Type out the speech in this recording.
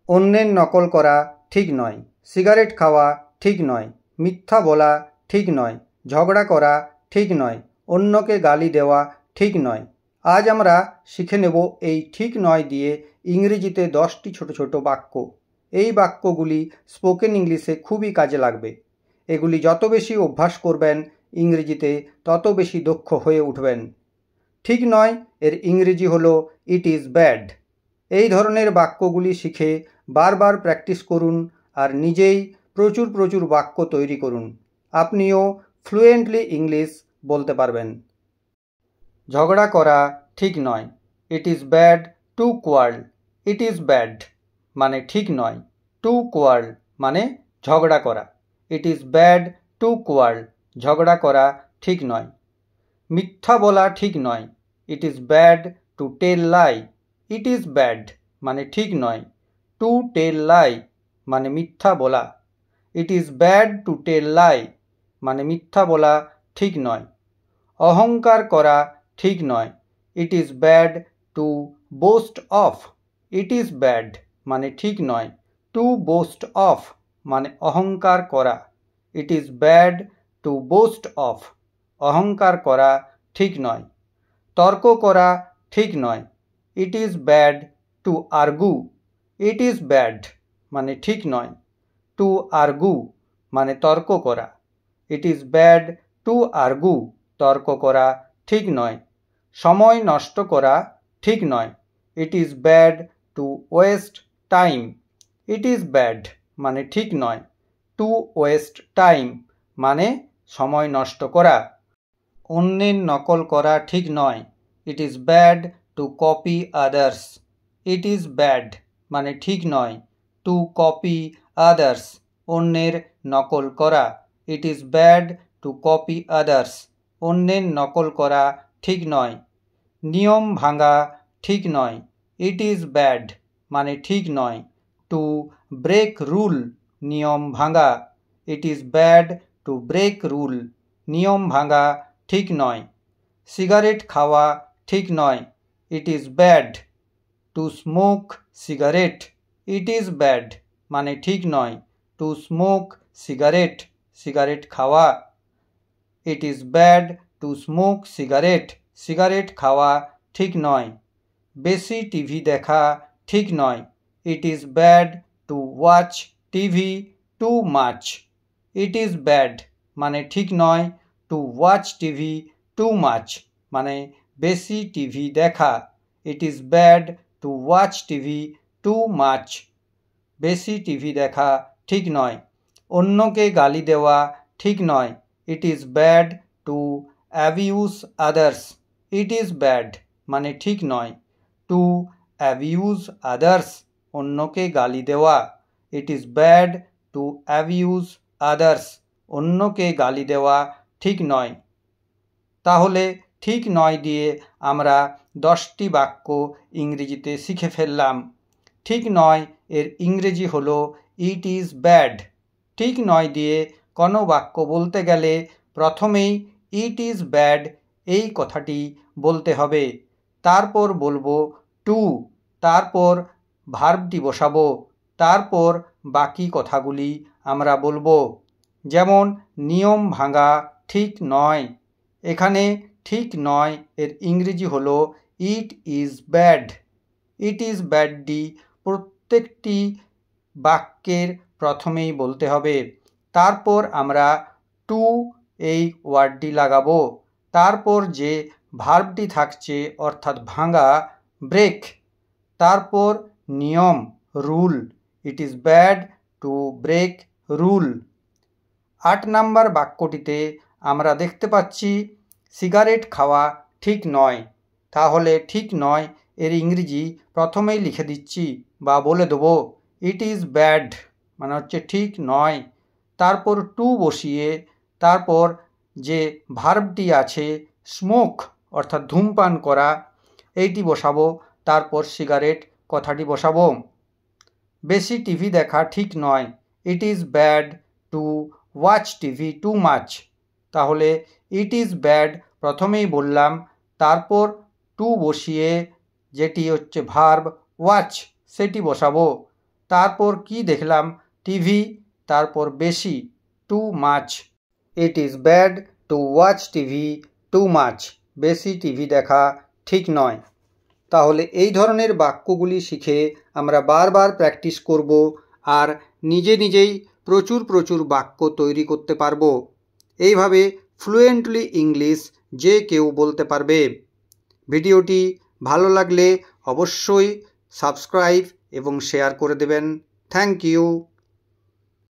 অন্যের নকল করা ঠিক নয়। সিগারেট খাওয়া ঠিক নয়। মিথ্যা বলা ঠিক নয়। ঝগড়া করা ঠিক নয়। অন্যকে গালি দেওয়া ঠিক নয়। আজ আমরা শিখে নেব এই ঠিক নয় দিয়ে ইংরেজিতে 10টি ছোট ছোট বাক্য। এই বাক্যগুলি স্পোকেন ইংলিশে খুবই কাজে লাগবে। এগুলি যত বেশি অভ্যাস করবেন ইংরেজিতে তত বেশি দক্ষ হয়ে উঠবেন। ঠিক নয় এর ইংরেজি হলো ইট ইজ ব্যাড। এই ধরনের বাক্যগুলি শিখে বারবার প্র্যাকটিস করুন আর নিজেই প্রচুর প্রচুর বাক্য তৈরি করুন। আপনিও ফ্লুয়েন্টলি ইংলিশ বলতে পারবেন। ঝগড়া করা ঠিক নয়। It is bad to quarrel. It is bad মানে ঠিক নয়। টু কোয়ার্ল মানে ঝগড়া করা। It is bad to quarrel ঝগড়া করা ঠিক নয়। মিথ্যা বলা ঠিক নয়। It is bad to tell lie. It is bad মানে ঠিক নয়। টু টেল লাই মানে মিথ্যা বলা। It is bad to tell lie মানে মিথ্যা বলা ঠিক নয়। অহংকার করা ঠিক নয়। It is bad two boost of. It is bad মানে ঠিক নয়। টু বোস্ট অফ মানে অহংকার করা। It is bad two boost of অহংকার করা ঠিক নয়। তর্ক করা ঠিক নয়। It is bad two argue. It is bad মানে ঠিক নয়। টু আর্গু মানে তর্ক করা। It is bad two argue তর্ক করা ঠিক নয়। সময় নষ্ট করা ঠিক নয়। It is bad two waste time. It is bad মানে ঠিক নয়। টু ওয়েস্ট টাইম মানে সময় নষ্ট করা। অন্যের নকল করা ঠিক নয়। It is bad two copy others. It is bad মানে ঠিক নয়। টু কপি আদার্স অন্যের নকল করা। It is bad two copy others অন্যের নকল করা ঠিক নয়। নিয়ম ভাঙা ঠিক নয়। ইট ইজ ব্যাড মানে ঠিক নয়। টু ব্রেক রুল নিয়ম ভাঙা। It is bad to break rule নিয়ম ভাঙা ঠিক নয়। সিগারেট খাওয়া ঠিক নয়। It is bad to smoke cigarette. It is bad মানে ঠিক নয়। টু স্মোক সিগারেট সিগারেট খাওয়া। It is bad to smoke cigarette cigarette খাওয়া ঠিক নয়। বেশি টিভি দেখা ঠিক নয়। It is bad to watch TV too much. It is bad মানে ঠিক নয়। To watch TV too much মানে বেশি টিভি দেখা। ইট is bad to watch TV too much বেশি টিভি দেখা ঠিক নয়। অন্যকে গালি দেওয়া ঠিক নয়। It is bad two abuse others. It is bad মানে ঠিক নয়। টু অ্যাবিউজ আদার্স অন্যকে গালি দেওয়া। ইট is bad two abuse others অন্যকে গালি দেওয়া ঠিক নয়। তাহলে ঠিক নয় দিয়ে আমরা 10টি বাক্য ইংরেজিতে শিখে ফেললাম। ঠিক নয় এর ইংরেজি হলো ইট ইজ ব্যাড। ঠিক নয় দিয়ে কোনো বাক্য বলতে গেলে প্রথমেই ইট ইজ ব্যাড এই কথাটি বলতে হবে। তারপর বলবো টু, তারপর ভার্বটি বসাবো, তারপর বাকি কথাগুলি আমরা বলবো। যেমন নিয়ম ভাঙা ঠিক নয়। এখানে ঠিক নয় এর ইংরেজি হলো it is bad. It is ব্যাডটি প্রত্যেকটি বাক্যের প্রথমেই বলতে হবে। তারপর আমরা টু এই ওয়ার্ডটি লাগাবো। তারপর যে ভার্বটি থাকছে অর্থাৎ ভাঙা ব্রেক, তারপর নিয়ম rule. It is bad to break rule. 8 number বাক্যটিতে আমরা দেখতে পাচ্ছি সিগারেট খাওয়া ঠিক নয়। তাহলে ঠিক নয় এর ইংরেজি প্রথমেই লিখে দিচ্ছি বা বলে দেবো ইট ইজ ব্যাড মানে হচ্ছে ঠিক নয়। তারপর টু বসিয়ে তারপর যে ভার্বটি আছে স্মোক অর্থাৎ ধূমপান করা এইটি বসাবো। তারপর সিগারেট কথাটি বসাবো। বেশি টিভি দেখা ঠিক নয়। It is bad to watch TV too much. তাহলে ইট ইজ ব্যাড প্রথমেই বললাম, তারপর টু বসিয়ে যেটি হচ্ছে ভার্ব ওয়াচ সেটি বসাবো। তারপর কি দেখলাম? টিভি, তারপর বেশি, two much. It is bad to watch TV too much. বেশি টিভি দেখা ঠিক নয়। তাহলে এই ধরনের বাক্যগুলি শিখে আমরা বারবার প্র্যাকটিস করব আর নিজেই প্রচুর প্রচুর বাক্য তৈরি করতে পারবো। এইভাবে ফ্লুয়েন্টলি ইংলিশ যে কেউ বলতে পারবে। ভিডিওটি ভালো লাগলে অবশ্যই সাবস্ক্রাইব এবং শেয়ার করে দেবেন। Thank you.